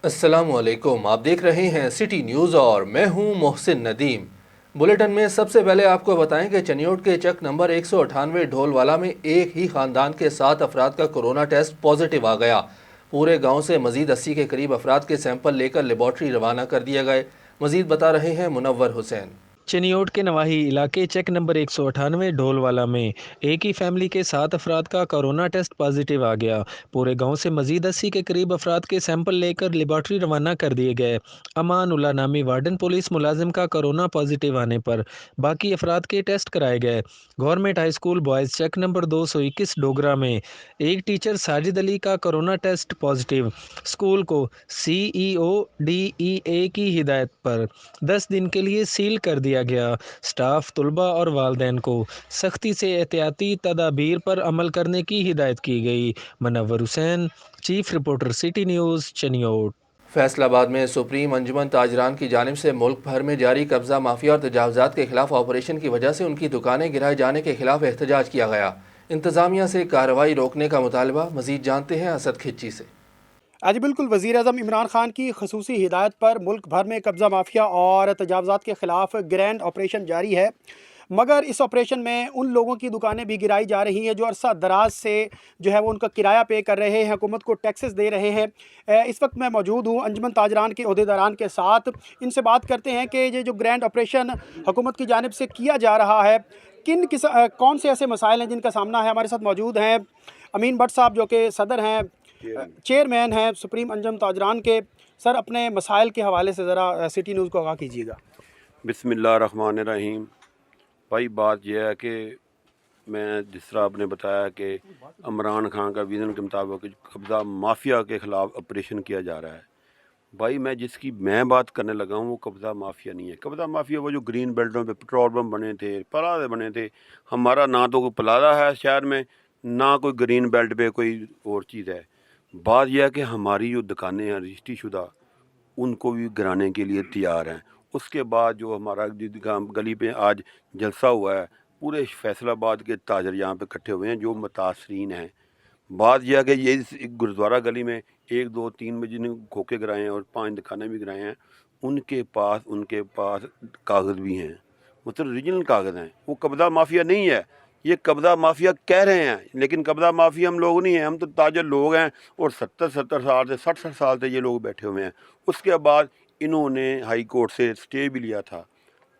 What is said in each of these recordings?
السلام علیکم، آپ دیکھ رہے ہیں سٹی نیوز اور میں ہوں محسن ندیم۔ بلیٹن میں سب سے پہلے آپ کو بتائیں کہ چنیوٹ کے چک نمبر 198 ڈھول والا میں ایک ہی خاندان کے 7 افراد کا کورونا ٹیسٹ پازیٹیو آ گیا۔ پورے گاؤں سے مزید 80 کے قریب افراد کے سیمپل لے کر لیبارٹری روانہ کر دیے گئے۔ مزید بتا رہے ہیں منور حسین۔ چنیوٹ کے نواحی علاقے چیک نمبر 198 ڈھول والا میں ایک ہی فیملی کے 7 افراد کا کورونا ٹیسٹ پازیٹیو آ گیا۔ پورے گاؤں سے مزید 80 کے قریب افراد کے سیمپل لے کر لیبارٹری روانہ کر دیے گئے۔ امان اللہ نامی وارڈن پولیس ملازم کا کورونا پازیٹیو آنے پر باقی افراد کے ٹیسٹ کرائے گئے۔ Government high school boys check number 221 Dogra میں ایک ٹیچر ساجد علی کا کورونا ٹیسٹ پازیٹیو۔ اسکول کو CEODEA کی ہدایت پر 10 دن کے لیے سیل کر دیا گیا۔ سٹاف، طلباء اور والدین کو سختی سے احتیاطی تدابیر پر عمل کرنے کی ہدایت کی گئی۔ Munawar Hussain, chief reporter city news, Chiniot. Faisalabad میں سپریم انجمن تاجران کی جانب سے ملک بھر میں جاری قبضہ مافیا اور تجاوزات کے خلاف آپریشن کی وجہ سے ان کی دکانیں گرائے جانے کے خلاف احتجاج کیا گیا۔ انتظامیہ سے کارروائی روکنے کا مطالبہ۔ مزید جانتے ہیں اسد کھچی سے۔ جی بالکل، وزیر اعظم عمران خان کی خصوصی ہدایت پر ملک بھر میں قبضہ مافیا اور تجاوزات کے خلاف گرینڈ آپریشن جاری ہے، مگر اس آپریشن میں ان لوگوں کی دکانیں بھی گرائی جا رہی ہیں جو عرصہ دراز سے وہ ان کا کرایہ پے کر رہے ہیں، حکومت کو ٹیکسز دے رہے ہیں۔ اس وقت میں موجود ہوں انجمن تاجران کے عہدیداران کے ساتھ، ان سے بات کرتے ہیں کہ یہ جو گرینڈ آپریشن حکومت کی جانب سے کیا جا رہا ہے، کون سے ایسے مسائل ہیں جن کا سامنا ہے۔ ہمارے ساتھ موجود ہیں امین بٹ صاحب جو کہ صدر ہیں، چیئرمین ہیں سپریم انجمن تاجران کے۔ سر، اپنے مسائل کے حوالے سے ذرا سٹی نیوز کو آگاہ کیجیے گا۔ بسم اللہ الرحمن الرحیم۔ بھائی بات یہ ہے کہ میں جس طرح آپ نے بتایا کہ عمران خان کا ویژن کے مطابق قبضہ مافیا کے خلاف آپریشن کیا جا رہا ہے، بھائی میں بات کرنے لگا ہوں وہ قبضہ مافیا نہیں ہے۔ قبضہ مافیا وہ جو گرین بیلٹوں پہ پٹرول پمپ بنے تھے، پلازے بنے تھے۔ ہمارا نہ تو کوئی پلازہ ہے شہر میں، نہ کوئی گرین بیلٹ پہ کوئی اور چیز ہے۔ بات یہ ہے کہ ہماری جو دکانیں ہیں رجسٹری شدہ، ان کو بھی گرانے کے لیے تیار ہیں۔ اس کے بعد جو ہمارا گلی پہ آج جلسہ ہوا ہے، پورے فیصل آباد کے تاجر یہاں پہ اکٹھے ہوئے ہیں جو متاثرین ہیں۔ بات یہ ہے کہ یہ گرودوارہ گلی میں 1 2 3 بجے نے کھوکے گرائے ہیں اور 5 دکانیں بھی گرائے ہیں۔ ان کے پاس کاغذ بھی ہیں، مطلب ریجنل کاغذ ہیں۔ وہ قبضہ مافیا نہیں ہے، یہ قبضہ مافیا کہہ رہے ہیں، لیکن قبضہ مافیا ہم لوگ نہیں ہیں، ہم تو تاجر لوگ ہیں۔ اور 70 سال سے 60 سال سے یہ لوگ بیٹھے ہوئے ہیں۔ اس کے بعد انہوں نے ہائی کورٹ سے سٹے بھی لیا تھا،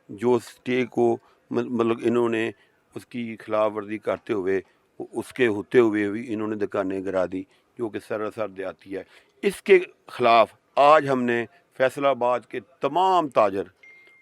جو سٹے کو مطلب انہوں نے اس کی خلاف ورزی کرتے ہوئے، اس کے ہوتے ہوئے بھی انہوں نے دکانیں گرا دی، جو کہ سراسر دیہاتی ہے۔ اس کے خلاف آج ہم نے فیصل آباد کے تمام تاجر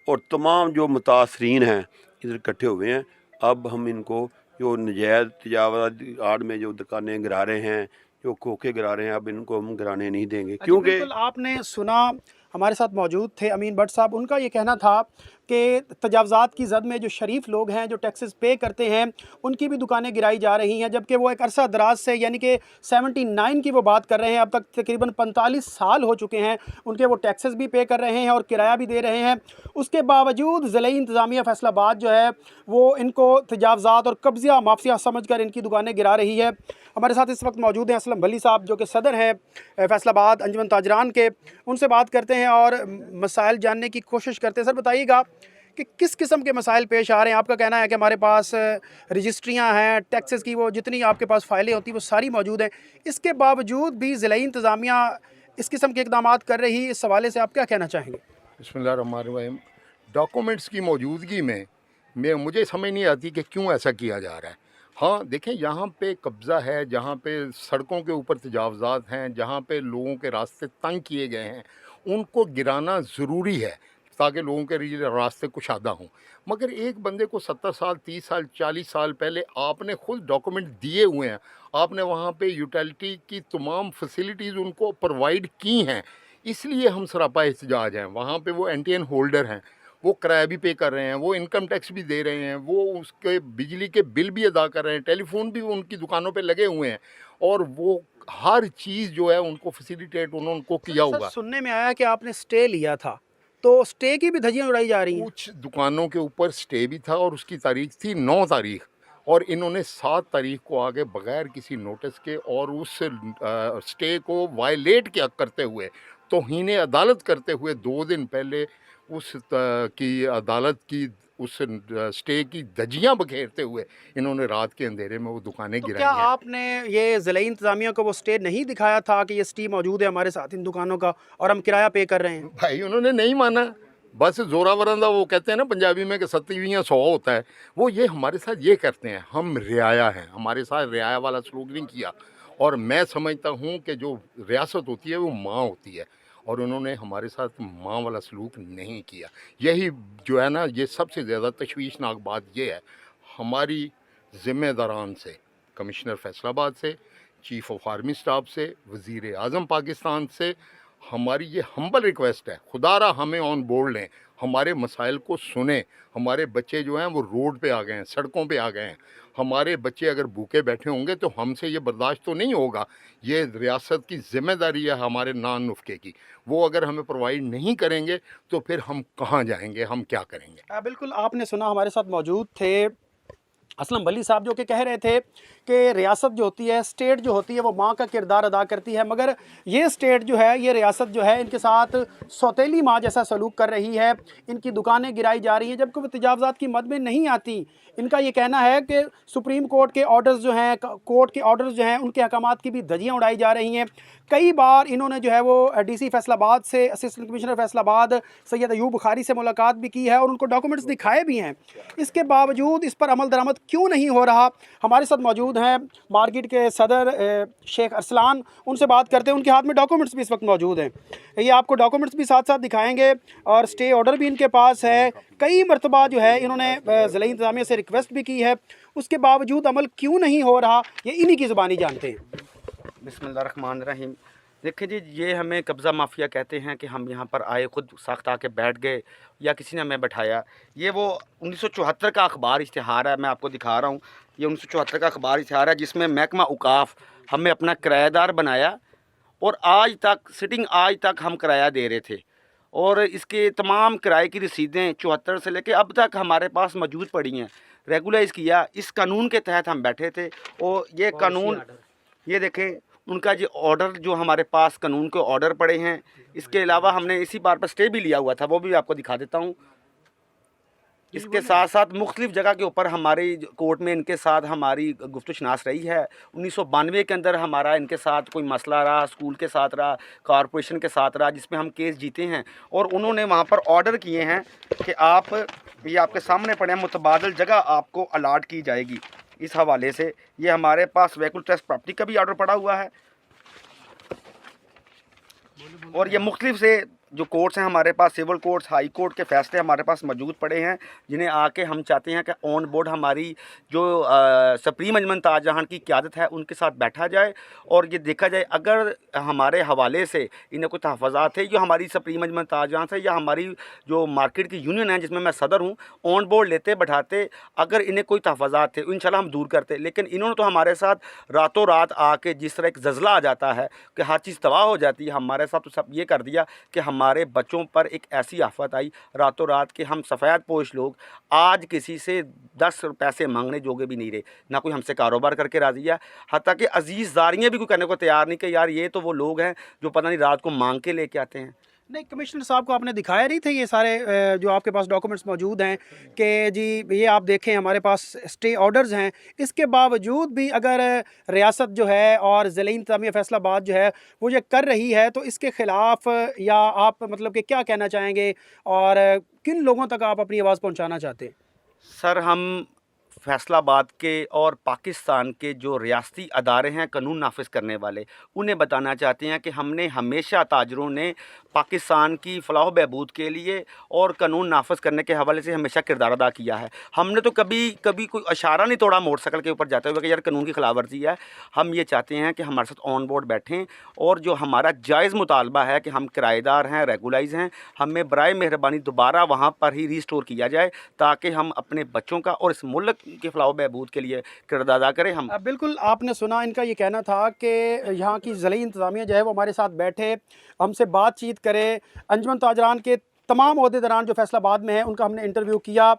اور تمام جو متاثرین ہیں ادھر اکٹھے ہوئے ہیں۔ اب ہم ان کو جو نجائز تجاوزات آڑ میں جو دکانیں گرا رہے ہیں، جو کھوکھے گرا رہے ہیں، اب ان کو ہم گرانے نہیں دیں گے، کیونکہ بالکل، آپ نے سنا، ہمارے ساتھ موجود تھے امین بٹ صاحب، ان کا یہ کہنا تھا کہ تجاوزات کی زد میں جو شریف لوگ ہیں، جو ٹیکسز پے کرتے ہیں، ان کی بھی دکانیں گرائی جا رہی ہیں، جبکہ وہ ایک عرصہ دراز سے یعنی کہ 79 کی وہ بات کر رہے ہیں، اب تک تقریباً 45 سال ہو چکے ہیں ان کے، وہ ٹیکسز بھی پے کر رہے ہیں اور کرایہ بھی دے رہے ہیں۔ اس کے باوجود ضلعی انتظامیہ فیصل آباد جو ہے وہ ان کو تجاوزات اور قبضہ مافیا سمجھ کر ان کی دکانیں گرا رہی ہے۔ ہمارے ساتھ اس وقت موجود ہیں اسلم بھلی صاحب جو کہ صدر ہیں فیصل آباد انجمن تاجران کے، ان سے بات کرتے ہیں اور مسائل جاننے کی کوشش کرتے ہیں۔ سر، بتائیے گا کہ کس قسم کے مسائل پیش آ رہے ہیں؟ آپ کا کہنا ہے کہ ہمارے پاس رجسٹریاں ہیں، ٹیکسز کی وہ جتنی آپ کے پاس فائلیں ہوتی ہیں وہ ساری موجود ہیں، اس کے باوجود بھی ضلعی انتظامیہ اس قسم کے اقدامات کر رہی، اس حوالے سے آپ کیا کہنا چاہیں گے؟ بسم اللہ الرحمن الرحیم۔ ڈاکومنٹس کی موجودگی میں مجھے سمجھ نہیں آتی کہ کیوں ایسا کیا جا رہا ہے۔ ہاں دیکھیں، یہاں پہ قبضہ ہے، جہاں پہ سڑکوں کے اوپر تجاوزات ہیں، جہاں پہ لوگوں کے راستے تنگ کیے گئے ہیں، ان کو گرانا ضروری ہے تاکہ لوگوں کے راستے کشادہ ہوں۔ مگر ایک بندے کو 70 سال، 30 سال، 40 سال پہلے آپ نے خود ڈاکومنٹ دیے ہوئے ہیں، آپ نے وہاں پہ یوٹیلیٹی کی تمام فیسلٹیز ان کو پرووائڈ کی ہیں، اس لیے ہم سراپا احتجاج ہیں۔ وہاں پہ وہ NTN ہولڈر ہیں، وہ کرایہ بھی پے کر رہے ہیں، وہ انکم ٹیکس بھی دے رہے ہیں، وہ اس کے بجلی کے بل بھی ادا کر رہے ہیں، ٹیلی فون بھی ان کی دکانوں پہ لگے ہوئے ہیں، اور وہ ہر چیز جو ہے ان کو فیسیلیٹیٹ انہوں کو کیا ہوا۔ سننے میں آیا کہ آپ نے سٹے لیا تھا، تو سٹے کی بھی دھجیاں اڑائی جا رہی ہیں؟ کچھ دکانوں کے اوپر سٹے بھی تھا اور اس کی تاریخ تھی 9 تاریخ، اور انہوں نے 7 تاریخ کو آگے بغیر کسی نوٹس کے اور اس سٹے کو وائلیٹ کیا کرتے ہوئے तौहीन अदालत करते हुए 2 दिन पहले की अदालत की उस स्टे की धज्जियां बखेरते हुए इन्होंने रात के अंधेरे में वो दुकानें तो गिराई क्या हैं। आपने ये ज़िला इंतज़ामिया को वो स्टे नहीं दिखाया था कि ये स्टे मौजूद है हमारे साथ इन दुकानों का और हम किराया पे कर रहे हैं? भाई उन्होंने नहीं माना, बस जोरा वरंदा, वो कहते हैं ना पंजाबी में कि 70 होता है, वो ये हमारे साथ ये करते हैं। हम रियाया हैं, हमारे साथ रियाया वाला सलूक नहीं किया। और मैं समझता हूँ कि जो रियासत होती है वो माँ होती है, और उन्होंने हमारे साथ माँ वाला सलूक नहीं किया। यही जो है ना, ये सबसे ज़्यादा तशवीशनाक बात ये है, हमारी ज़िम्मेदारान से, कमिश्नर फैसलाबाद से, चीफ़ ऑफ आर्मी स्टाफ से, वज़ीर आज़म पाकिस्तान से हमारी ये हम्बल रिक्वेस्ट है, खुदारा हमें ऑन बोर्ड लें, हमारे मसाइल को सुने। हमारे बच्चे जो हैं वो रोड पे आ गए हैं, सड़कों पे आ गए हैं। हमारे बच्चे अगर भूखे बैठे होंगे तो हमसे ये बर्दाश्त तो नहीं होगा। ये रियासत की ज़िम्मेदारी है हमारे नान नुफ़्के की, वो अगर हमें प्रोवाइड नहीं करेंगे तो फिर हम कहाँ जाएंगे, हम क्या करेंगे। बिल्कुल, आपने सुना, हमारे साथ मौजूद थे असलम वली साहब, जो कि कह रहे थे कि रियासत जो होती है, स्टेट जो होती है, वो माँ का किरदार अदा करती है, मगर ये स्टेट जो है, ये रियासत जो है, इनके साथ सौतेली माँ जैसा सलूक कर रही है। इनकी दुकानें गिराई जा रही हैं जबकि वो तजावज़ात की मद में नहीं आती। इनका ये कहना है कि सुप्रीम कोर्ट के ऑर्डर्स जो हैं, कोर्ट के ऑर्डर्स जो हैं, उनके अहकामात की भी धज्जियाँ उड़ाई जा रही हैं। कई बार इन्होंने जो है वो DC फैसलाबाद से, असिस्टेंट कमिश्नर फैसलाबाद सैयद अयूब बुखारी से मुलाकात भी की है और उनको डॉक्यूमेंट्स दिखाए भी हैं। इसके बावजूद इस पर अमल दरामद क्यों नहीं हो रहा? हमारे साथ मौजूद हैं मार्केट के सदर शेख अरसलान, उनसे बात करते हैं। उनके हाथ में डॉक्यूमेंट्स भी इस वक्त मौजूद हैं, ये आपको डॉक्यूमेंट्स भी साथ साथ दिखाएंगे और स्टे ऑर्डर भी इनके पास है। कई मरतबा जो है इन्होंने ज़िला इंतज़ामिया से रिक्वेस्ट भी की है, उसके बावजूद अमल क्यों नहीं हो रहा, ये इन्हीं की ज़ुबानी जानते हैं। बिस्मिल्लाहिर्रहमानिर्रहीम। देखिए जी, ये हमें कब्ज़ा माफिया कहते हैं कि हम यहाँ पर आए, खुद साख्त आके बैठ गए या किसी ने हमें बैठाया। ये वो 1974 का अखबार इश्तिहार है, मैं आपको दिखा रहा हूँ। ये 1974 का अखबार इश्तिहार है जिसमें महकमा औकाफ हमें अपना किराएदार बनाया और आज तक सिटिंग आज तक हम किराया दे रहे थे और इसके तमाम किराए की रसीदें 74 से लेके अब तक हमारे पास मौजूद पड़ी हैं। रेगुलाइज़ किया, इस कानून के तहत हम बैठे थे और ये कानून, ये देखें उनका जो ऑर्डर, जो हमारे पास कानून के ऑर्डर पड़े हैं। इसके अलावा हमने इसी बार पर स्टे भी लिया हुआ था, वो भी आपको दिखा देता हूँ। इसके साथ साथ मुख्तलिफ़ जगह के ऊपर हमारी कोर्ट में इनके साथ हमारी गुफ्तगू शनास रही है। 1992 के अंदर हमारा इनके साथ कोई मसला रहा, स्कूल के साथ रहा, कॉरपोरेशन के साथ रहा, जिसमें हम केस जीते हैं और उन्होंने वहाँ पर ऑर्डर किए हैं कि आप, ये आपके सामने पड़े हैं, मुतबादल जगह आपको अलाट की जाएगी। इस हवाले से ये हमारे पास वैकुल ट्रस्ट प्रॉपर्टी का भी ऑर्डर पड़ा हुआ है और ये मुख्तलिफ से जो कोर्ट्स हैं हमारे पास, सिविल कोर्ट्स, हाई कोर्ट के फैसले हमारे पास मौजूद पड़े हैं, जिन्हें आके हम चाहते हैं कि ऑन बोर्ड हमारी जो सुप्रीम अंजुमन ताजजहां की क़यादत है उनके साथ बैठा जाए और ये देखा जाए अगर हमारे हवाले से इन्हें कोई तहफ़्फ़ुज़ात है, जो हमारी सुप्रीम अंजुमन ताजजहां से या हमारी जो मार्केट की यूनियन है जिसमें मैं सदर हूँ, ऑन बोर्ड लेते बैठाते, अगर इन्हें कोई तहफ़्फ़ुज़ात थे इंशाल्लाह हम दूर करते। लेकिन इन्होंने तो हमारे साथ रातों रात आके, जिस तरह एक ज़लज़ला आ जाता है कि हर चीज़ तबाह हो जाती है, हमारे साथ तो सब ये कर दिया कि हमारे बच्चों पर एक ऐसी आफत आई रातों रात कि हम सफ़ेद पोश लोग आज किसी से 10 पैसे मांगने जोगे भी नहीं रहे, ना कोई हमसे कारोबार करके राज़ी है। हत्ता कि अजीज़ ज़ारियाँ भी कोई करने को तैयार नहीं कि यार ये तो वो लोग हैं जो पता नहीं रात को मांग के लेके आते हैं। नहीं, कमिश्नर साहब को आपने दिखाया नहीं थे ये सारे जो आपके पास डॉक्यूमेंट्स मौजूद हैं कि जी ये आप देखें हमारे पास स्टे ऑर्डर्स हैं, इसके बावजूद भी अगर रियासत जो है और ज़िला इंतज़ामिया फैसलाबाद जो है वो ये कर रही है, तो इसके ख़िलाफ़ या आप मतलब कि क्या कहना चाहेंगे और किन लोगों तक आप अपनी आवाज़ पहुंचाना चाहते हैं? सर, हम फैसलाबाद के और पाकिस्तान के जो रियासती अदारे हैं कानून नाफिज करने वाले, उन्हें बताना चाहते हैं कि हमने हमेशा ताजरों ने पाकिस्तान की फलाह बहबूद के लिए और कानून नाफिज करने के हवाले से हमेशा किरदार अदा किया है। हमने तो कभी कोई इशारा नहीं तोड़ा मोटरसाइकिल के ऊपर जाते हुए कि यार कानून की खिलाफ वर्जी है। हम ये चाहते हैं कि हमारे साथ ऑन बोर्ड बैठें और जो हमारा जायज़ मुतालबा है कि हम किराएदार हैं, रेगुलाइज हैं, हमें बराए मेहरबानी दोबारा वहाँ पर ही रीस्टोर किया जाए ताकि हम अपने बच्चों का और इस मुल्क की फलाह बहबूद के लिए किरदार अदा करें। हम बिल्कुल, आपने सुना, इनका ये कहना था कि यहाँ की ज़िला इंतज़ामिया जो है वो हमारे साथ बैठे, हमसे बातचीत करे। अंजुमन ताजरान के तमाम ओहदेदारान जो फैसलाबाद में हैं उनका हमने इंटरव्यू किया,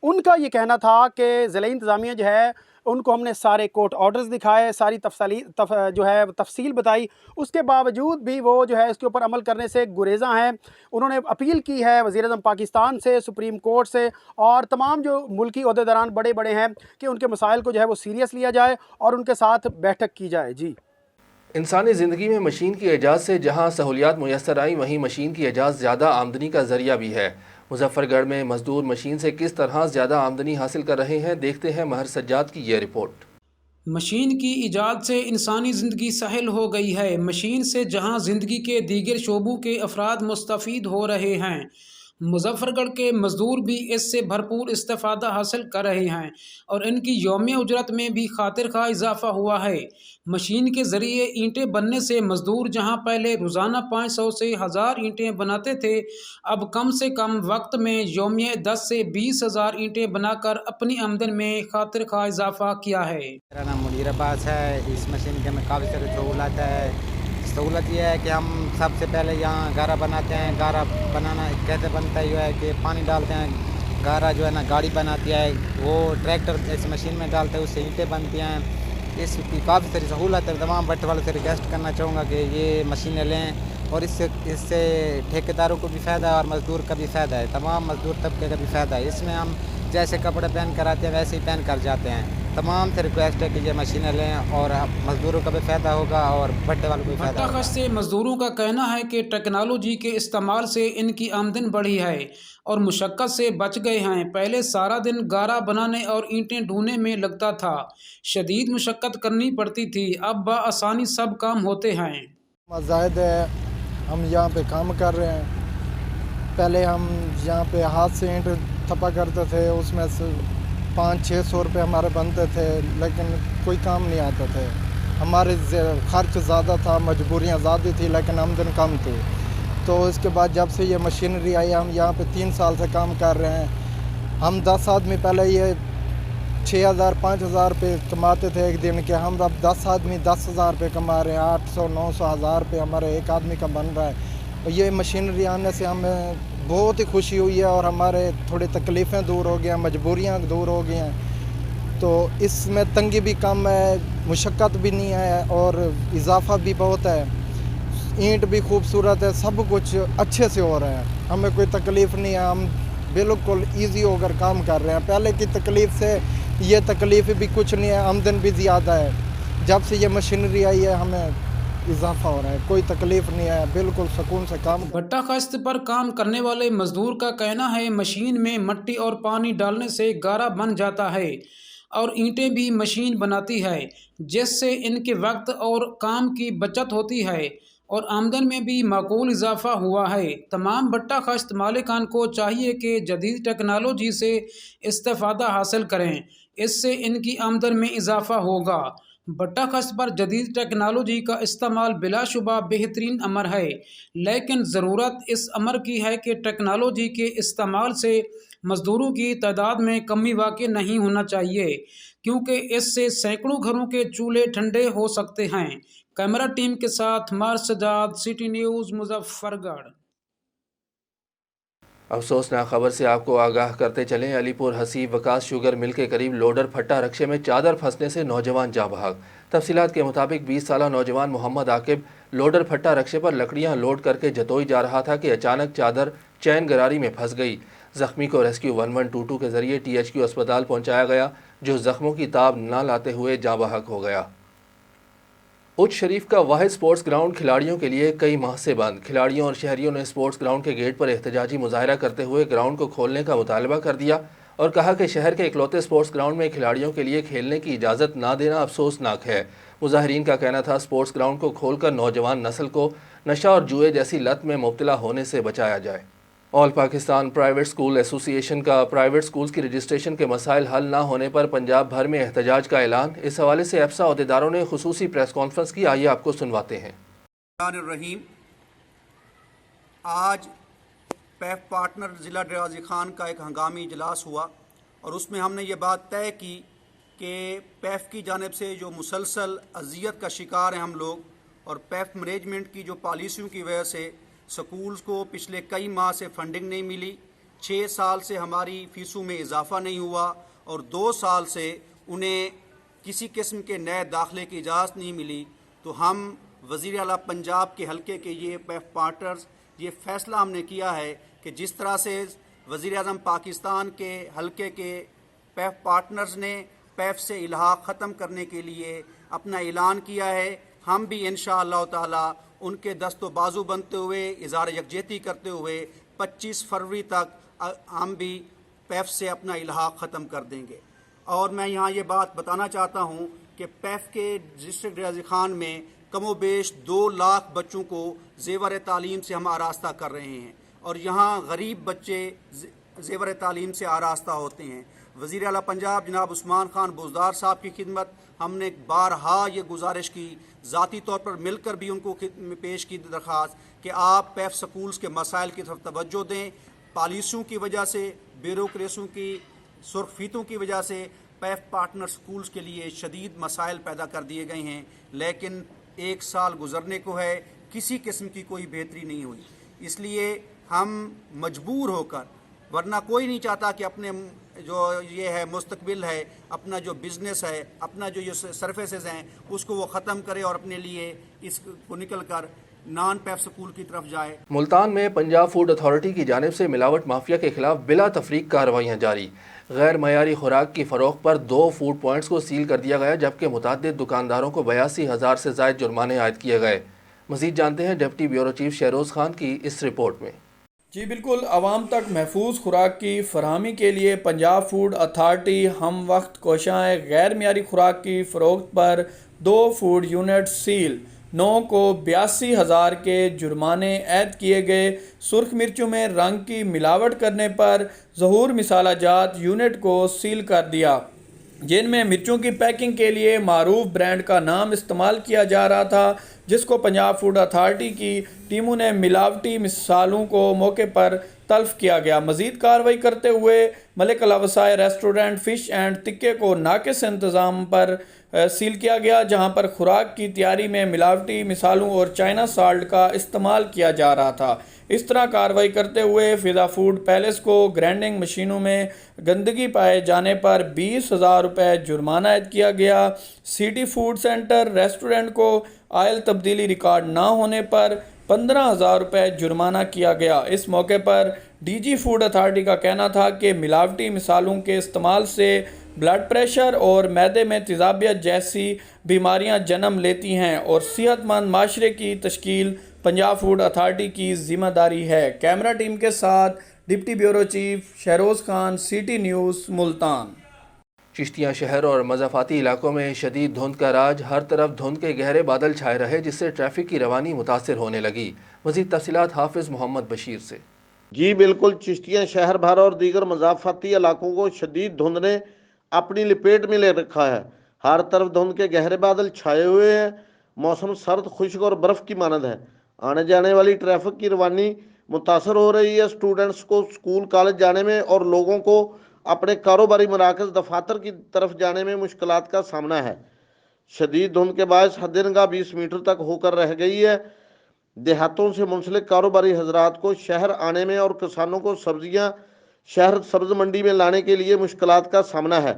उनका ये कहना था कि ज़िला इंतज़ामिया जो है ان کو ہم نے سارے کورٹ آرڈرز دکھائے, ساری تفصیل بتائی, اس کے باوجود بھی وہ جو ہے اس کے اوپر عمل کرنے سے گریزاں ہیں. انہوں نے اپیل کی ہے وزیر اعظم پاکستان سے, سپریم کورٹ سے اور تمام جو ملکی عہدیداران بڑے بڑے ہیں کہ ان کے مسائل کو جو ہے وہ سیریس لیا جائے اور ان کے ساتھ بیٹھک کی جائے. جی, انسانی زندگی میں مشین کی ایجاد سے جہاں سہولیات میسر آئیں وہیں مشین کی ایجاد زیادہ آمدنی کا ذریعہ بھی ہے. مظفر گڑھ میں مزدور مشین سے کس طرح زیادہ آمدنی حاصل کر رہے ہیں, دیکھتے ہیں مہر سجاد کی یہ رپورٹ. مشین کی ایجاد سے انسانی زندگی سہل ہو گئی ہے. مشین سے جہاں زندگی کے دیگر شعبوں کے افراد مستفید ہو رہے ہیں, مظفر گڑھ کے مزدور بھی اس سے بھرپور استفادہ حاصل کر رہے ہیں اور ان کی یومیہ اجرت میں بھی خاطر خواہ اضافہ ہوا ہے. مشین کے ذریعے اینٹیں بننے سے مزدور جہاں پہلے روزانہ 500 سے 1000 اینٹیں بناتے تھے, اب کم سے کم وقت میں یومیہ 10 سے 20,000 اینٹیں بنا کر اپنی آمدن میں خاطر خواہ اضافہ کیا ہے. میرا نام منیر عباس ہے. اس مشین کے ہمیں کافی ساری سہولت ہے. سہولت یہ ہے کہ ہم سب سے پہلے یہاں گارا بناتے ہیں. گارا بنانا کیسے بنتا ہے, جو ہے کہ پانی ڈالتے ہیں, گارا جو ہے نا گاڑی بناتی ہے, وہ ٹریکٹر اس مشین میں ڈالتے ہیں, اس سے اینٹیں بنتی ہیں. اس کی کافی ساری سہولت ہے. تمام بٹے والوں سے ریکویسٹ کرنا چاہوں گا کہ یہ مشینیں لیں اور اس سے ٹھیکیداروں کو بھی فائدہ ہے اور مزدور کا بھی فائدہ ہے. تمام مزدور طبقے کا بھی فائدہ ہے. اس میں ہم جیسے کپڑے پہن کر آتے ہیں ویسے ہی پہن کر جاتے ہیں. تمام سے ریکویسٹ ہے کہ یہ مشینیں لیں اور مزدوروں کا بھی فائدہ ہوگا اور بٹے والوں کو بھی فائدہ بھٹہ ہوگا. خست سے مزدوروں کا کہنا ہے کہ ٹیکنالوجی کے استعمال سے ان کی آمدن بڑھی ہے اور مشقت سے بچ گئے ہیں. پہلے سارا دن گارا بنانے اور اینٹیں ڈھونے میں لگتا تھا, شدید مشقت کرنی پڑتی تھی. اب بآسانی سب کام ہوتے ہیں. زائد ہے, ہم یہاں پہ کام کر رہے ہیں. پہلے ہم یہاں پہ ہاتھ سے اینٹ تھپا کرتے تھے, اس میں سے 500-600 روپے ہمارے بنتے تھے, لیکن کوئی کام نہیں آتا تھے. ہمارے خرچ زیادہ تھا, مجبوریاں زیادہ تھی, لیکن آمدن کم تھی. تو اس کے بعد جب سے یہ مشینری آئی, ہم یہاں پہ 3 سال سے کام کر رہے ہیں. ہم 10 آدمی پہلے یہ 6,000-5,000 روپے کماتے تھے ایک دن کے, ہم اب 10 آدمی 10,000 روپے کما رہے ہیں. 800-900 روپے ہمارے ایک آدمی کا بن رہا ہے. اور یہ مشینری آنے سے ہمیں بہت ہی خوشی ہوئی ہے اور ہمارے تھوڑی تکلیفیں دور ہو گئی ہیں, مجبوریاں دور ہو گئی ہیں. تو اس میں تنگی بھی کم ہے, مشقت بھی نہیں ہے اور اضافہ بھی بہت ہے. اینٹ بھی خوبصورت ہے, سب کچھ اچھے سے ہو رہا ہے, ہمیں کوئی تکلیف نہیں ہے. ہم بالکل ایزی ہو کر کام کر رہے ہیں. پہلے کی تکلیف سے یہ تکلیف بھی کچھ نہیں ہے, آمدن بھی زیادہ ہے. جب سے یہ مشینری آئی ہے ہمیں اضافہ ہو رہا ہے, کوئی تکلیف نہیں ہے, بالکل سکون سے کام. بھٹہ خست پر کام کرنے والے مزدور کا کہنا ہے مشین میں مٹی اور پانی ڈالنے سے گارا بن جاتا ہے اور اینٹیں بھی مشین بناتی ہے, جس سے ان کے وقت اور کام کی بچت ہوتی ہے اور آمدن میں بھی معقول اضافہ ہوا ہے. تمام بھٹہ خست مالکان کو چاہیے کہ جدید ٹیکنالوجی سے استفادہ حاصل کریں, اس سے ان کی آمدن میں اضافہ ہوگا. بھٹہ خست پر جدید ٹیکنالوجی کا استعمال بلا شبہ بہترین امر ہے, لیکن ضرورت اس امر کی ہے کہ ٹیکنالوجی کے استعمال سے مزدوروں کی تعداد میں کمی واقع نہیں ہونا چاہیے, کیونکہ اس سے سینکڑوں گھروں کے چولہے ٹھنڈے ہو سکتے ہیں. کیمرہ ٹیم کے ساتھ مار سجاد, سٹی نیوز, مظفر گڑھ. افسوسناک خبر سے آپ کو آگاہ کرتے چلیں, علی پور حسیب وکاس شوگر مل کے قریب لوڈر پھٹا رکشے میں چادر پھنسنے سے نوجوان جاں بحق. تفصیلات کے مطابق 20 سالہ نوجوان محمد عاقب لوڈر پھٹا رکشے پر لکڑیاں لوڈ کر کے جتوئی جا رہا تھا کہ اچانک چادر چین گراری میں پھنس گئی. زخمی کو ریسکیو 1122 کے ذریعے THQ اسپتال پہنچایا گیا, جو زخموں کی تاب نہ لاتے ہوئے جاں بحق ہو گیا. اچ شریف کا واحد سپورٹس گراؤنڈ کھلاڑیوں کے لیے کئی ماہ سے بند. کھلاڑیوں اور شہریوں نے سپورٹس گراؤنڈ کے گیٹ پر احتجاجی مظاہرہ کرتے ہوئے گراؤنڈ کو کھولنے کا مطالبہ کر دیا اور کہا کہ شہر کے اکلوتے سپورٹس گراؤنڈ میں کھلاڑیوں کے لیے کھیلنے کی اجازت نہ دینا افسوسناک ہے. مظاہرین کا کہنا تھا سپورٹس گراؤنڈ کو کھول کر نوجوان نسل کو نشہ اور جوئے جیسی لت میں مبتلا ہونے سے بچایا جائے. آل پاکستان پرائیویٹ اسکول ایسوسی ایشن کا پرائیویٹ اسکولز کی رجسٹریشن کے مسائل حل نہ ہونے پر پنجاب بھر میں احتجاج کا اعلان. اس حوالے سے ایپسا عہدیداروں نے خصوصی پریس کانفرنس کی, آئیے آپ کو سنواتے ہیں. الرحیم, آج پیف پارٹنر ضلع ڈیرہ خان کا ایک ہنگامی اجلاس ہوا اور اس میں ہم نے یہ بات طے کی کہ پیف کی جانب سے جو مسلسل اذیت کا شکار ہیں ہم لوگ, اور پیف مینجمنٹ کی جو پالیسیوں کی وجہ سے سکولز کو پچھلے کئی ماہ سے فنڈنگ نہیں ملی, 6 سال سے ہماری فیسوں میں اضافہ نہیں ہوا اور 2 سال سے انہیں किसी किस्म के नए दाखिले की इजाज़त नहीं मिली, तो हम वज़ीर आला पंजाब के हलके के ये पैफ पार्टनर्स ये फ़ैसला हमने किया है कि जिस तरह से वज़ीर आज़म पाकिस्तान के हलके के पैफ पार्टनर्स ने पैफ से इल्हाक़ ख़त्म करने के लिए अपना ऐलान किया है, हम भी इंशाअल्लाह ताला उनके दस्तो बाजू बनते हुए इज़हार यकजहती करते हुए 25 फरवरी तक हम भी पैफ से अपना इल्हाक़ ख़त्म कर देंगे। और मैं यहाँ ये बात बताना चाहता हूँ कि पैफ के डिस्ट्रिक्ट रियाजी खान में कमोबेश 2 लाख बच्चों को ज़ेवर तालीम से हम आरास्ता कर रहे हैं और यहाँ गरीब बच्चे ज़ेवर तालीम से आरास्ता होते हैं। वज़ीर आला पंजाब जनाब उस्मान खान बुज़दार साहब की खिदमत हमने बारहा ये गुजारिश की, ज़ाती तौर पर मिलकर भी उनको पेश की दरख्वास्त कि आप पैफ स्कूल्स के मसाइल की तरफ तवज्जो दें। पॉलिसियों की वजह से, ब्यूरोक्रेसियों की सुर्खफीतों की वजह से पैफ पार्टनर स्कूल्स के लिए शदीद मसाइल पैदा कर दिए गए हैं, लेकिन 1 साल गुजरने को है, किसी किस्म की कोई बेहतरी नहीं हुई। इसलिए हम मजबूर होकर, वरना कोई नहीं चाहता कि अपने जो ये है मुस्तकबिल है, अपना जो बिज़नेस है, अपना जो ये सर्विसेज हैं उसको वो ख़त्म करे और अपने लिए इसको निकल कर नॉन पैफ स्कूल की तरफ जाए। मुल्तान में पंजाब फूड अथॉरिटी की जानिब से मिलावट माफिया के खिलाफ बिला तफरीक कार्रवाइयाँ जारी। गैर मयारी खुराक की फ़रोख्त पर 2 फूड पॉइंट्स को सील कर दिया गया, जबकि मुतअद्दिद दुकानदारों को 82,000 से ज़ायद जुर्माने आयद किए गए। मज़ीद जानते हैं deputy bureau chief Shahroz Khan की इस रिपोर्ट में। जी बिल्कुल, आवाम तक महफूज खुराक की फरहमी के लिए पंजाब फूड अथॉरिटी हम वक्त कोशाएँ गैर मयारी खुराक की फ़रोख्त पर 2 फूड यूनिट सील, 9 को 82,000 के जुर्माने ऐद किए गए। सुर्ख मिर्चों में रंग की मिलावट करने पर ज़हूर मिसाला जात यूनिट को सील कर दिया, जिनमें मिर्चों की पैकिंग के लिए मारूफ ब्रांड का नाम इस्तेमाल किया जा रहा था, जिसको पंजाब फूड अथॉरिटी की टीमों ने मिलावटी मिसालों को मौके पर तल्फ किया गया। मज़ीद कार्रवाई करते हुए मलिक अल-वसाए रेस्टोरेंट फ़िश एंड तिक्के को नाकिस इंतज़ाम पर सील किया गया, जहां पर खुराक की तैयारी में मिलावटी मिसालों और चाइना साल्ट का इस्तेमाल किया जा रहा था। इस तरह कार्रवाई करते हुए फ़िज़ा फूड पैलेस को ग्राइंडिंग मशीनों में गंदगी पाए जाने पर 20,000 रुपये जुर्माना ऐद किया गया। सिटी फूड सेंटर रेस्टोरेंट को आयल तब्दीली रिकॉर्ड ना होने पर 15,000 रुपये जुर्माना किया गया। इस मौके पर डीजी फूड अथॉरिटी का कहना था कि मिलावटी मिसालों के इस्तेमाल से ब्लड प्रेशर और मैदे में तेज़ाबियत जैसी बीमारियां जन्म लेती हैं और सेहतमंद माशरे की तश्कील पंजाब फूड अथॉरिटी की ज़िम्मेदारी है। कैमरा टीम के साथ deputy bureau chief Shahroz Khan, city news, Multan. Chishtiya शहर और मज़ाफ़ाती इलाकों में शदीद धुंध का राज, हर तरफ धुंध के गहरे बादल छाए रहे, जिससे ट्रैफिक की रवानी मुतासिर होने लगी। मज़ीद तफ़सीलात हाफिज़ मोहम्मद बशीर से। जी बिल्कुल, चिश्तिया शहर भर और दीगर मज़ाफ़ाती इलाकों को शदीद धुंध ने अपनी लपेट में ले रखा है। हर तरफ धुंध के गहरे बादल छाए हुए हैं। मौसम सर्द, खुश्क और बर्फ़ की मानद है। आने जाने वाली ट्रैफिक की रवानी मुतासर हो रही है। स्टूडेंट्स को स्कूल कॉलेज जाने में और लोगों को अपने कारोबारी मराकज़ दफातर की तरफ जाने में मुश्किलात का सामना है। शदीद धुंध के बायस हद-ए-निगाह 20 मीटर तक होकर रह गई है। देहातों से मुंसलिक कारोबारी हजरात को शहर आने में और किसानों को सब्जियां शहर सब्ज मंडी में लाने के लिए मुश्किलात का सामना है,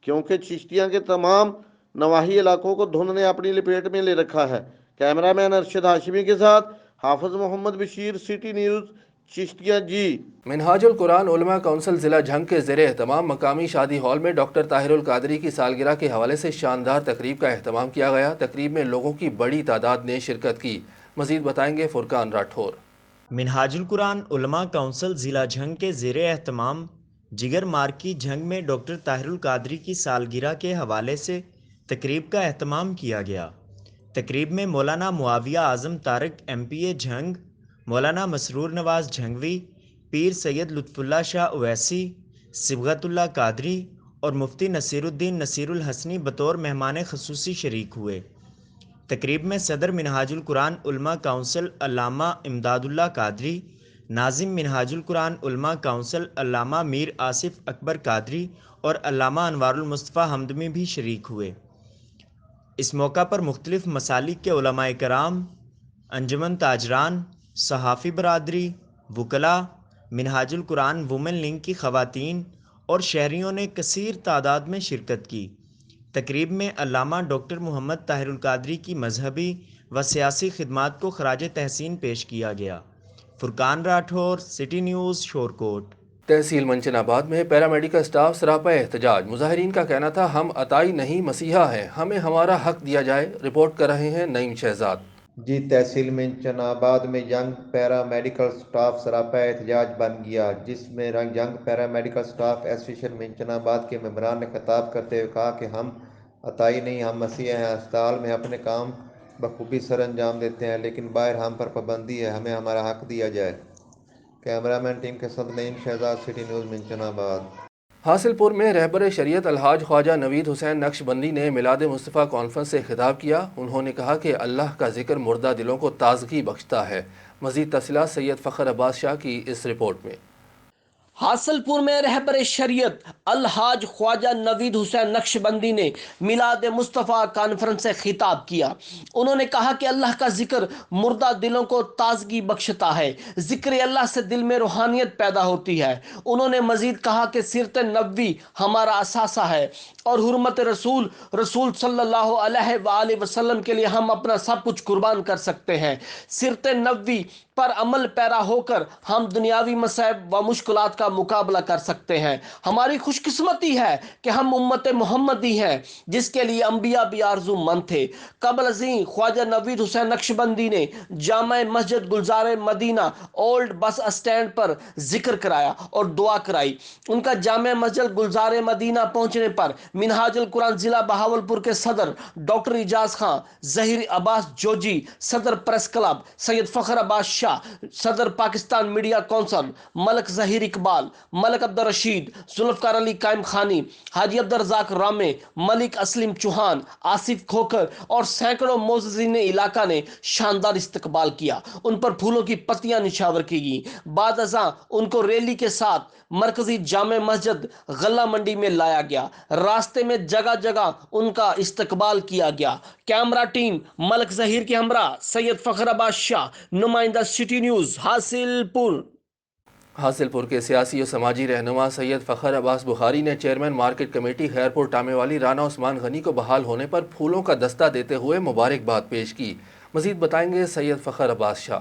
क्योंकि चिश्तिया के तमाम नवाही इलाकों को धुंध ने अपनी लपेट में ले रखा है। कैमरामैन अरशद हाशिमी के साथ हाफिज मोहम्मद बशीर, सिटी न्यूज़, चिश्तिया। जी मिनहाजुल कुरान उलमा काउंसिल ज़िला झंग के ज़ेरे एहतमाम मकामी शादी हॉल में डॉक्टर ताहिरुल कादरी की सालगिरह के हवाले से शानदार तकरीब का एहतमाम किया गया। तकरीब में लोगों की बड़ी तादाद ने शिरकत की। मज़ीद बताएंगे फुरकान राठौर। मिनहाजुल कुरान उलमा काउंसिल ज़िला झंग के ज़ेरे एहतमाम जिगर मार्की झंग में डॉक्टर ताहिरुल कादरी की सालगिरह के हवाले से तकरीब का एहतमाम किया गया। तकरीब में मौलाना मुआविया आज़म तारक MPA झंग, मौलाना मसरूर नवाज़ झंगवी, पीर सैयद लुत्फ़ुल्लाह शाह उवैसी, सिबगतुल्लाह कादरी और मुफ्ती नसीरुद्दीन नसीरुल हसनी बतौर मेहमान ख़ुसूसी शरीक हुए। तकरीब में सदर मिनहाजुल कुरान उलमा काउंसिल अल्लामा इमदादुल्लाह कादरी, नाजिम मिनहाजुल कुरान उलमा काउंसिल अल्लामा मीर आसिफ अकबर कादरी और अल्लामा अनवारुल मुस्तफ़ा हमदमी भी शरीक हुए। इस मौका पर मुख्तलिफ मसालिक के उलमाए कराम, अंजुमन ताजरान, सहाफ़ी बरादरी, वकला, मिनहाजुल कुरान वुमेन लिंक की ख़वातीन और शहरियों ने कसीर तादाद में शिरकत की। تقریب میں علامہ ڈاکٹر محمد طاہر القادری کی مذہبی و سیاسی خدمات کو خراج تحسین پیش کیا گیا۔ فرقان راٹھور، سٹی نیوز، شورکوٹ۔ تحصیل منچن آباد میں پیرامیڈیکل سٹاف سراپا احتجاج۔ مظاہرین کا کہنا تھا ہم عطائی نہیں مسیحا ہیں، ہمیں ہمارا حق دیا جائے۔ رپورٹ کر رہے ہیں نعیم شہزاد۔ جی تحصیل منچن آباد میں ینگ پیرا میڈیکل سٹاف سراپا احتجاج بن گیا، جس میں ینگ پیرا میڈیکل سٹاف ایسوسیشن منچن آباد کے ممبران نے خطاب کرتے ہوئے کہا کہ ہم عطائی نہیں، ہم مسیحا ہیں، اسپتال میں اپنے کام بخوبی سر انجام دیتے ہیں، لیکن باہر ہم پر پابندی ہے، ہمیں ہمارا حق دیا جائے۔ کیمرہ مین ٹیم کے ساتھ نعیم شہزاد، سٹی نیوز منچن آباد۔ حاصل پور میں رہبر شریعت الحاج خواجہ نوید حسین نقشبندی نے میلاد مصطفیٰ کانفرنس سے خطاب کیا۔ انہوں نے کہا کہ اللہ کا ذکر مردہ دلوں کو تازگی بخشتا ہے۔ مزید تفصیلات سید فخر عباس شاہ کی اس رپورٹ میں۔ حاصل پور میں رہبر شریعت الحاج خواجہ نوید حسین نقشبندی نے میلاد مصطفیٰ کانفرنس سے خطاب کیا۔ انہوں نے کہا کہ اللہ کا ذکر مردہ دلوں کو تازگی بخشتا ہے، ذکر اللہ سے دل میں روحانیت پیدا ہوتی ہے۔ انہوں نے مزید کہا کہ سیرت نبوی ہمارا اثاثہ ہے اور حرمت رسول صلی اللہ علیہ وآلہ وسلم کے لیے ہم اپنا سب کچھ قربان کر سکتے ہیں۔ سیرت نبوی پر عمل پیرا ہو کر ہم دنیاوی مصائب و مشکلات کا مقابلہ کر سکتے ہیں۔ ہماری خوش قسمتی ہے کہ ہم امت محمدی ہیں، جس کے لیے انبیاء بھی آرزو مند تھے۔ قبل ازیں خواجہ نوید حسین نقشبندی نے جامع مسجد گلزار مدینہ اولڈ بس اسٹینڈ پر ذکر کرایا اور دعا کرائی۔ ان کا جامع مسجد گلزار مدینہ پہنچنے پر منہاج القرآن ضلع بہاولپور کے صدر ڈاکٹر اعجاز خان، ظہیر عباس جوجی، صدر پریس کلب سید فخر عباس شاہ، صدر پاکستان میڈیا کونسل ملک ظہیر اقبال، ملک عبدالرشید، ذوالفقار علی قائم خانی، حاجی عبدالرزاق رامے، ملک اسلم چوہان، آصف کھوکھر اور سینکڑوں معززین علاقہ نے شاندار استقبال کیا۔ ان پر پھولوں کی پتیاں نچھاور کی گئیں۔ بعد ازاں ان کو ریلی کے ساتھ مرکزی جامع مسجد غلہ منڈی میں لایا گیا۔ راستے میں جگہ جگہ ان کا استقبال کیا گیا۔ کیمرہ ٹیم ملک ظہیر کے ہمراہ سید فخر عباس شاہ، نمائندہ سٹی نیوز، حاصل پور۔ حاصل پور کے سیاسی و سماجی رہنما سید فخر عباس بخاری نے chairman market committee Khairpur Tome والی رانا عثمان غنی کو بحال ہونے پر پھولوں کا دستہ دیتے ہوئے مبارکباد پیش کی۔ مزید بتائیں گے سید فخر عباس شاہ۔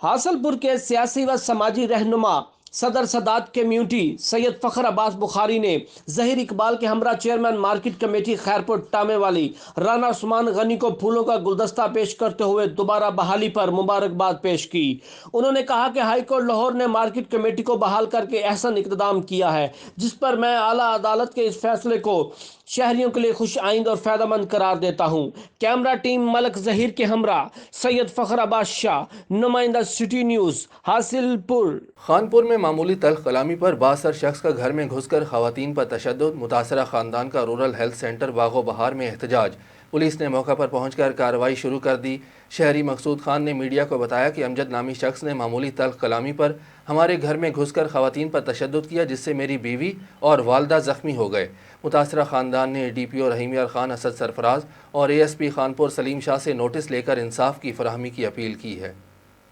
حاصل پور کے سیاسی و سماجی رہنما صدر سادات کمیونٹی سید فخر عباس بخاری نے ظہیر اقبال کے ہمراہ chairman market committee Khairpur Tome والی رانا عثمان غنی کو پھولوں کا گلدستہ پیش کرتے ہوئے دوبارہ بحالی پر مبارکباد پیش کی۔ انہوں نے کہا کہ ہائی کورٹ لاہور نے مارکیٹ کمیٹی کو بحال کر کے احسن اقتدام کیا ہے، جس پر میں اعلیٰ عدالت کے اس فیصلے کو شہریوں کے لیے خوش آئند اور فائدہ مند قرار دیتا ہوں۔ کیمرہ ٹیم ملک ظہیر کے ہمراہ سید فخر عباس شاہ، نمائندہ سٹی نیوز، حاصل پور۔ خانپور میں معمولی تلخ کلامی پر بااثر شخص کا گھر میں گھس کر خواتین پر تشدد، متاثرہ خاندان کا رورل ہیلتھ سینٹر باغ و بہار میں احتجاج۔ پولیس نے موقع پر پہنچ کر کارروائی شروع کر دی۔ شہری مقصود خان نے میڈیا کو بتایا کہ امجد نامی شخص نے معمولی تلخ کلامی پر ہمارے گھر میں گھس کر خواتین پر تشدد کیا، جس سے میری بیوی اور والدہ زخمی ہو گئے۔ متاثرہ خاندان نے ڈی پی او رحیم یار خان اسد سرفراز اور اے ایس پی خانپور سلیم شاہ سے نوٹس لے کر انصاف کی فراہمی کی اپیل کی ہے۔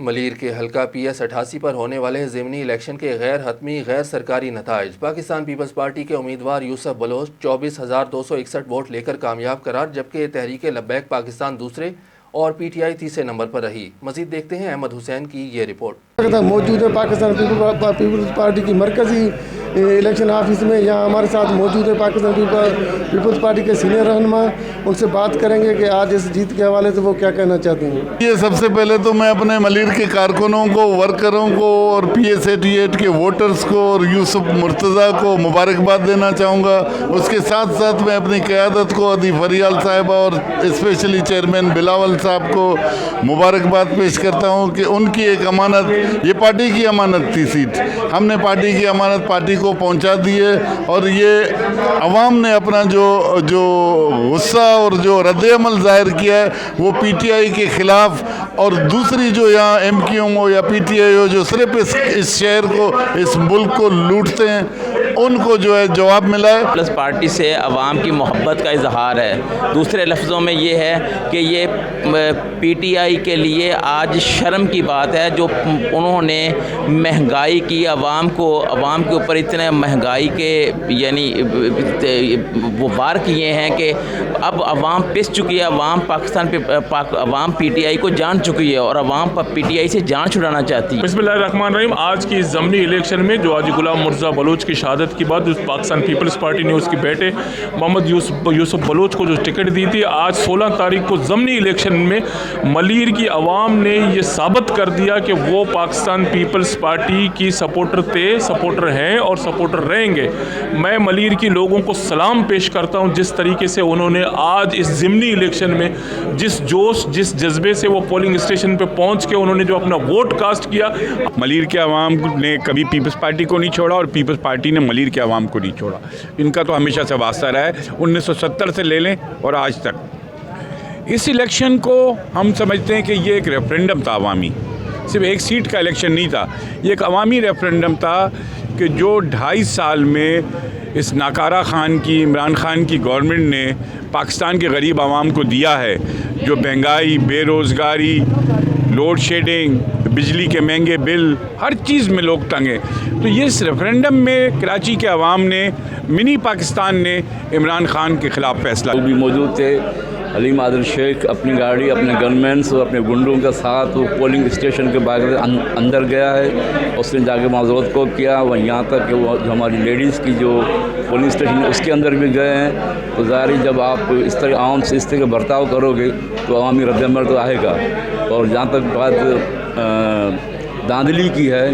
ملیر کے حلقہ پی ایس 88 پر ہونے والے ضمنی الیکشن کے غیر حتمی غیر سرکاری نتائج۔ پاکستان پیپلز پارٹی کے امیدوار یوسف بلوچ 24,261 ووٹ لے کر کامیاب قرار، جبکہ تحریک لبیک پاکستان دوسرے اور پی ٹی آئی تیسرے نمبر پر رہی۔ مزید دیکھتے ہیں احمد حسین کی یہ رپورٹ۔ موجود ہے پاکستان پیپلز پارٹی کی مرکزی الیکشن آفس میں، یہاں ہمارے ساتھ موجود ہے پاکستان پیپلز پارٹی کے سینئر رہنما، ان سے بات کریں گے کہ آج اس جیت کے حوالے سے وہ کیا کہنا چاہتے ہیں۔ یہ سب سے پہلے تو میں اپنے ملیر کے کارکنوں کو، ورکروں کو اور پی ایس 88 کے ووٹرز کو اور یوسف مرتضیٰ کو مبارکباد دینا چاہوں گا۔ اس کے ساتھ ساتھ میں اپنی قیادت کو ادی فریال صاحبہ اور اسپیشلی چیئرمین بلاول صاحب کو مبارکباد پیش کرتا ہوں کہ ان کی ایک امانت، یہ پارٹی کی امانت تھی سیٹ، ہم نے پارٹی کی امانت پارٹی کو پہنچا دی ہے، اور یہ عوام نے اپنا جو غصہ اور جو رد عمل ظاہر کیا ہے وہ پی ٹی آئی کے خلاف، اور دوسری جو یہاں ایم کیو ایم ہو یا پی ٹی آئی ہو جو صرف اس شہر کو، اس ملک کو لوٹتے ہیں، ان کو جو ہے जवाब मिला है। प्लस पार्टी से आवाम की मोहब्बत का इजहार है। दूसरे लफ्ज़ों में ये है कि ये पीटीआई के लिए आज शर्म की बात है जो उन्होंने महंगाई की आवाम के ऊपर इतने महंगाई के यानी वो वार किए हैं कि अब आवाम पिस चुकी है। आवाम पीटीआई को जान चुकी है और आवाम पीटीआई से जान छुड़ाना चाहती है। बिस्मिल्लाहिर्रहमानिर्रहीम। आज की ज़मनी इलेक्शन में जो आज गुलाम मुर्तज़ा बलोच की शहादत के बाद पाकिस्तान पीपल्स पार्टी ने उसके बेटे मोहम्मद यूसुफ बलोच को जो टिकट दी थी, आज 16 तारीख को ज़मनी इलेक्शन में मलीर की आवाम ने ये साबित कर दिया कि वो पाकिस्तान पीपल्स पार्टी की सपोर्टर हैं और सपोर्टर रहेंगे। मैं मलीर की लोगों को सलाम पेश करता हूँ जिस तरीके से उन्होंने आज इस ज़मनी इलेक्शन में जिस जोश जिस जज्बे से वो पोलिंग स्टेशन पे पहुँच के उन्होंने जो अपना वोट कास्ट किया। मलीर के आवाम ने कभी पीपल्स पार्टी को नहीं छोड़ा और पीपल्स पार्टी ने मलीर के आवाम को नहीं छोड़ा। इनका तो हमेशा से वास्ता रहा है, 1970 से ले लें और आज तक। इस इलेक्शन को हम समझते हैं कि ये एक रेफरेंडम था अवामी, सिर्फ एक सीट का इलेक्शन नहीं था, ये एक अवामी रेफरेंडम था कि जो 2.5 साल में इस नाकारा खान की इमरान खान की गवर्नमेंट ने पाकिस्तान के गरीब आवाम को दिया है, जो महंगाई, बेरोज़गारी, लोड शेडिंग, बिजली के महंगे बिल, हर चीज़ में लोग तंग हैं। तो ये इस रेफरेंडम में कराची के अवाम ने, मिनी पाकिस्तान ने इमरान खान के ख़िलाफ़ फैसला। भी मौजूद थे हलीम आदिल शेख अपनी गाड़ी अपने गनमैन्स और अपने गुंडों के साथ वो पोलिंग स्टेशन के बाहर अंदर गया है। उसने जाके माजरत को किया, वह यहाँ तक कि वो जो हमारी लेडीज़ की जो पोलिंग स्टेशन है उसके अंदर भी गए हैं। तो ज़ाहिर जब आप इस तरह आवाम से इस तरह का बर्ताव करोगे तो अवामी रद्दअमल तो आएगा। और जहाँ तक बात धांधली की है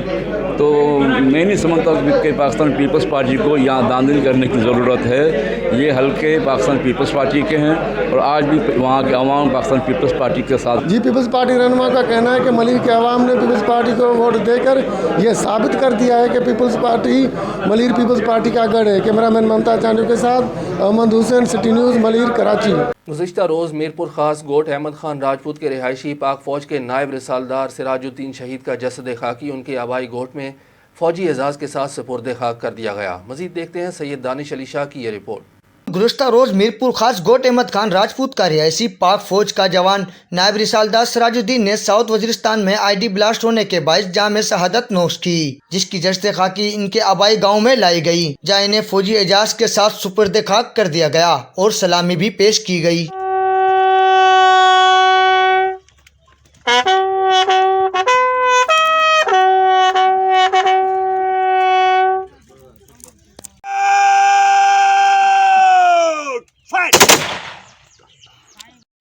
तो मैं नहीं समझता कि पाकिस्तान पीपल्स पार्टी को यहाँ धांधली करने की ज़रूरत है। ये हल्के पाकिस्तान पीपल्स पार्टी के हैं और आज भी वहाँ के अवाम पाकिस्तान पीपल्स पार्टी के साथ। जी पीपल्स पार्टी रहनुमा का कहना है कि मलीर के अवाम ने पीपल्स पार्टी को वोट देकर ये साबित कर दिया है कि पीपल्स पार्टी मलीर पीपल्स पार्टी का गढ़ है। कैमरामैन ममता चांदू के साथ अहमद हुसैन, सिटी न्यूज़, मलीर, कराची। गुज़िश्ता रोज़ मीरपुर ख़ास गोट अहमद खान राजपूत के रिहायशी पाक फ़ौज के नायब रिसालदार सिराजुद्दीन शहीद का जसद खाकी उनके आबाई गोट में फ़ौजी एजाज़ के साथ सुपुर्द खाक कर दिया गया। मज़ीद देखते हैं सैयद दानिश अली शाह की ये रिपोर्ट। गुज़िश्ता रोज़ मीरपुर खास गोट अहमद खान राजपूत का रिहायशी पाक फौज का जवान नायब रिसालदार सिराजुद्दीन ने साउथ वजीरिस्तान में आईडी ब्लास्ट होने के बायस जाम शहादत नोश की, जिसकी जश्त खाकी इनके आबाई गांव में लाई गई, जहाँ इन्हें फौजी एजाज के साथ सुपुर्द खाक कर दिया गया और सलामी भी पेश की गई।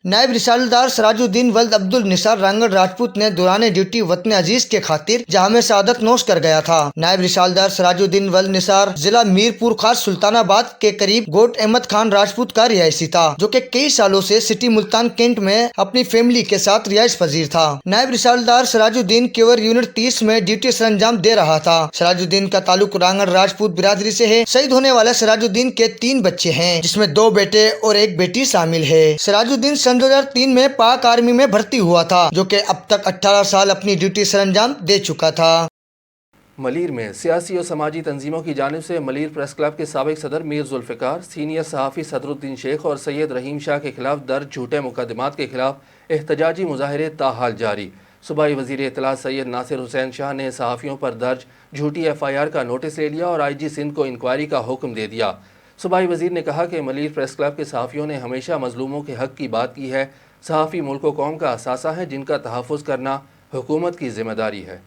नायब रिसालदार सिराजुद्दीन वल्द अब्दुल निसार रांगड़ राजपूत ने दौरान ड्यूटी वतन अजीज के खातिर जहां में शहादत नोश कर गया था। नायब रिसालदार सिराजुद्दीन वल्द निसार जिला मीरपुर खास सुल्तानाबाद के करीब गोट अहमद खान राजपूत का रिहायशी था, जो कि कई सालों से सिटी मुल्तान कैंट में अपनी फैमिली के साथ रिहाइश पजीर था। नायब रिसालदार सिराजुद्दीन केवर यूनिट 30 में ड्यूटी सरंजाम दे रहा था। सिराजुद्दीन का ताल्लुक रांगड़ राजपूत बिरादरी से है। शहीद होने वाले सिराजुद्दीन के 3 बच्चे हैं, जिसमें 2 बेटे और 1 बेटी शामिल है। सिराजुद्दीन 2003 में पाक आर्मी में भर्ती हुआ था, जो कि अब तक 18 साल अपनी ड्यूटी सरंजाम दे चुका था। मलीर में सियासी और समाजी तंजीमों की जानिब से मलीर प्रेस क्लब के साबिक सदर मीर जुल्फ़िकार, सीनियर सहाफ़ी सदरुद्दीन शेख और सैयद रहीम शाह के खिलाफ दर्ज झूठे मुकदमात के खिलाफ एहतजाजी मुजाहरे ताहाल जारी। सूबाई वज़ीर इत्तलात सैयद नासिर हुसैन शाह ने सहाफ़ियों पर दर्ज झूठी FIR का नोटिस ले लिया और IG सिंध को इंक्वायरी का हुक्म दे दिया। सूबाई वज़ीर ने कहा कि मलीर प्रेस क्लब के सहाफ़ियों ने हमेशा मज़लूमों के हक़ की बात की है। सहाफ़ी मुल्क व कौम का असासा है, जिनका तहफ़्फ़ुज़ करना हुकूमत की ज़िम्मेदारी है।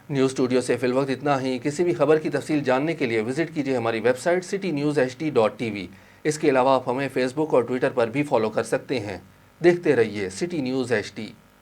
न्यूज़ स्टूडियो से फ़िलवक्त इतना ही। किसी भी खबर की तफसील जानने के लिए विज़िट कीजिए हमारी वेबसाइट citynewshd.tv। इसके अलावा आप हमें फ़ेसबुक और ट्विटर पर भी फॉलो कर सकते हैं। देखते रहिए सिटी न्यूज़ HD।